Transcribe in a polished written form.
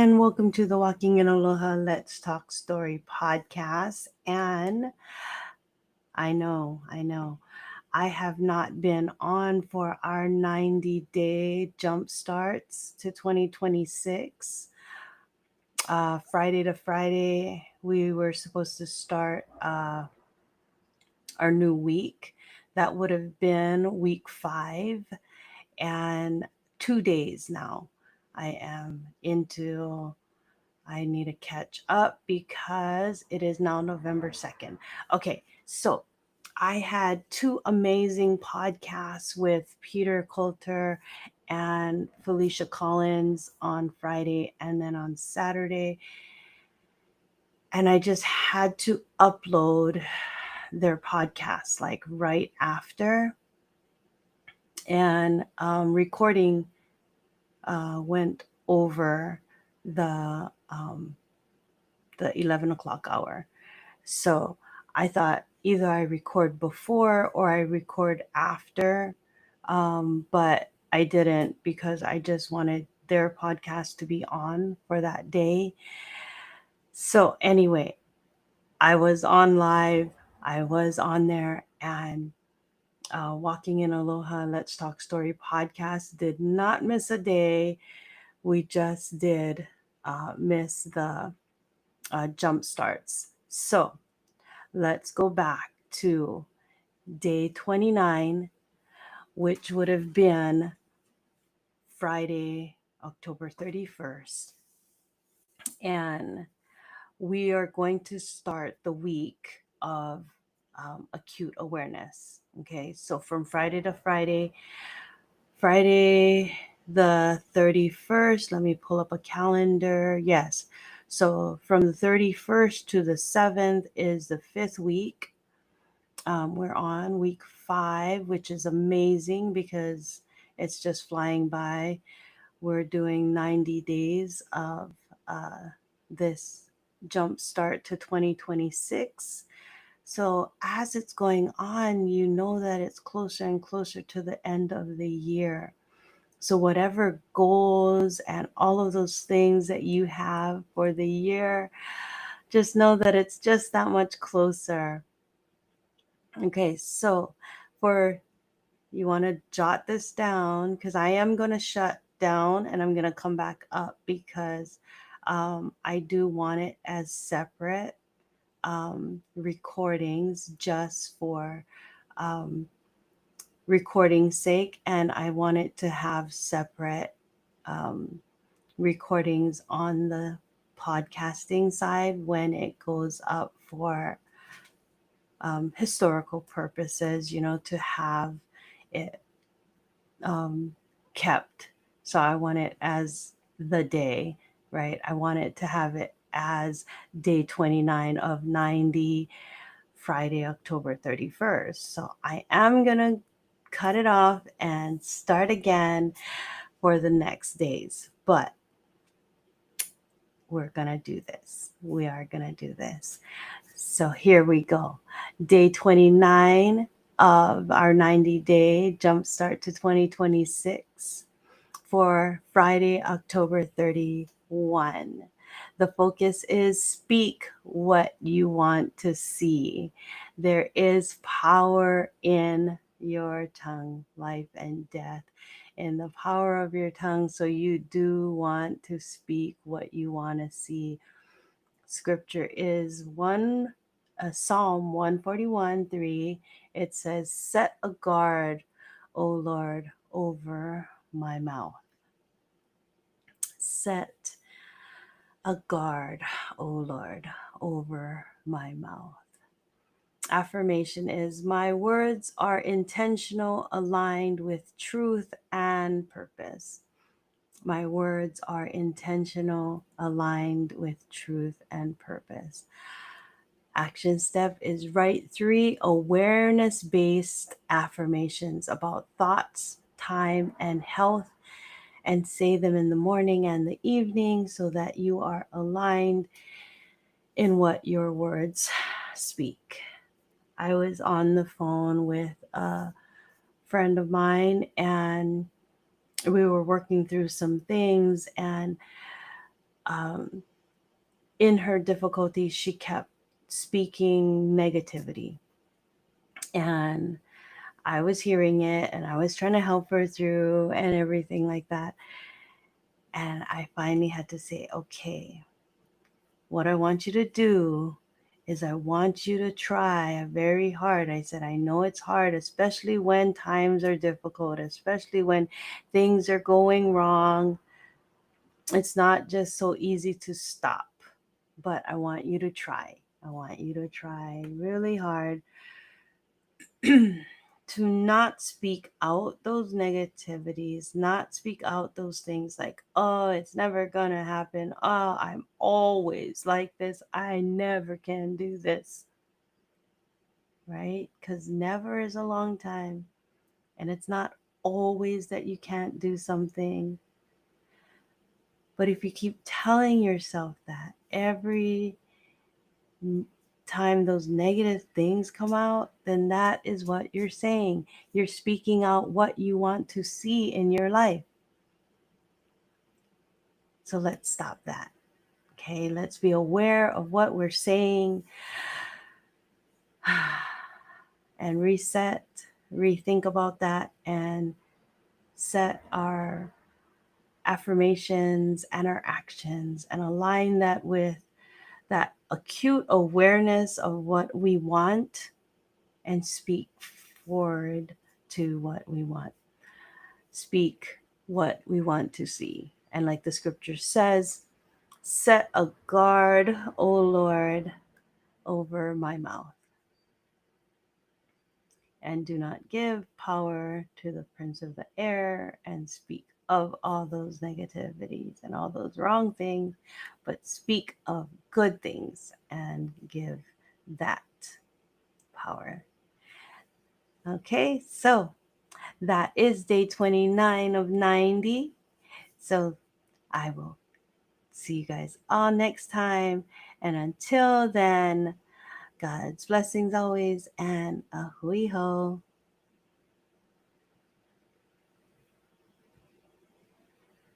and welcome to the Walking in Aloha Let's Talk Story podcast. And I know, I have not been on for our 90-day jump starts to 2026. Friday to Friday, we were supposed to start our new week. That would have been week 5, and 2 days now. I am into I need to catch up because it is now November 2nd. Okay, so I had 2 amazing podcasts with Peter Coulter and Felicia Collins on Friday and then on Saturday. And I just had to upload their podcasts like right after. And recording went over the 11 o'clock hour. So I thought either I record before or I record after, but I didn't because I just wanted their podcast to be on for that day. So anyway, I was on live, I was on there, and Walking in Aloha Let's Talk Story podcast did not miss a day. We just did miss the jump starts. So let's go back to day 29, which would have been Friday, October 31st. And we are going to start the week of acute awareness. Okay, so from Friday to Friday, Friday the 31st, let me pull up a calendar. Yes. So from the 31st to the 7th is the 5th week. We're on week 5, which is amazing because it's just flying by. We're doing 90 days of this jump start to 2026. So as it's going on, you know that it's closer and closer to the end of the year. So whatever goals and all of those things that you have for the year, just know that it's just that much closer. Okay, so for you want to jot this down because I am going to shut down and I'm going to come back up because I do want it as separate recordings just for recording sake, and I want it to have separate um, recordings on the podcasting side when it goes up for historical purposes, to have it kept. So I want it as the day, right? I want it to have it as day 29 of 90, Friday, October 31st. So I am going to cut it off and start again for the next days. But we're going to do this. We are going to do this. So here we go. Day 29 of our 90-day jumpstart to 2026 for Friday, October 31. The focus is speak what you want to see. There is power in your tongue, life and death, in the power of your tongue. So you do want to speak what you want to see. Scripture is Psalm 141:3. It says, "Set a guard, O Lord, over my mouth." Set a guard, O Lord, over my mouth. Affirmation is, my words are intentional, aligned with truth and purpose. My words are intentional, aligned with truth and purpose. Action step is write 3 awareness-based affirmations about thoughts, time, and health, and say them in the morning and the evening so that you are aligned in what your words speak. I was on the phone with a friend of mine and we were working through some things, and in her difficulty, she kept speaking negativity. And I was hearing it and I was trying to help her through and everything like that. And I finally had to say, okay, what I want you to do is I want you to try very hard. I said, I know it's hard, especially when times are difficult, especially when things are going wrong. It's not just so easy to stop, but I want you to try. I want you to try really hard to not speak out those negativities, not speak out those things like, oh, it's never gonna happen. Oh, I'm always like this. I never can do this. Right? Because never is a long time. And it's not always that you can't do something. But if you keep telling yourself that every time those negative things come out, then that is what you're saying. You're speaking out what you want to see in your life. So let's stop that. Okay, let's be aware of what we're saying and reset, rethink about that, and set our affirmations and our actions and align that with that acute awareness of what we want and speak forward to what we want. Speak what we want to see. And like the scripture says, set a guard, O Lord, over my mouth. And do not give power to the prince of the air, and speak of all those negativities and all those wrong things, but speak of good things and give that power. Okay, so that is day 29 of 90. So I will see you guys all next time. And until then, God's blessings always, and a hui ho.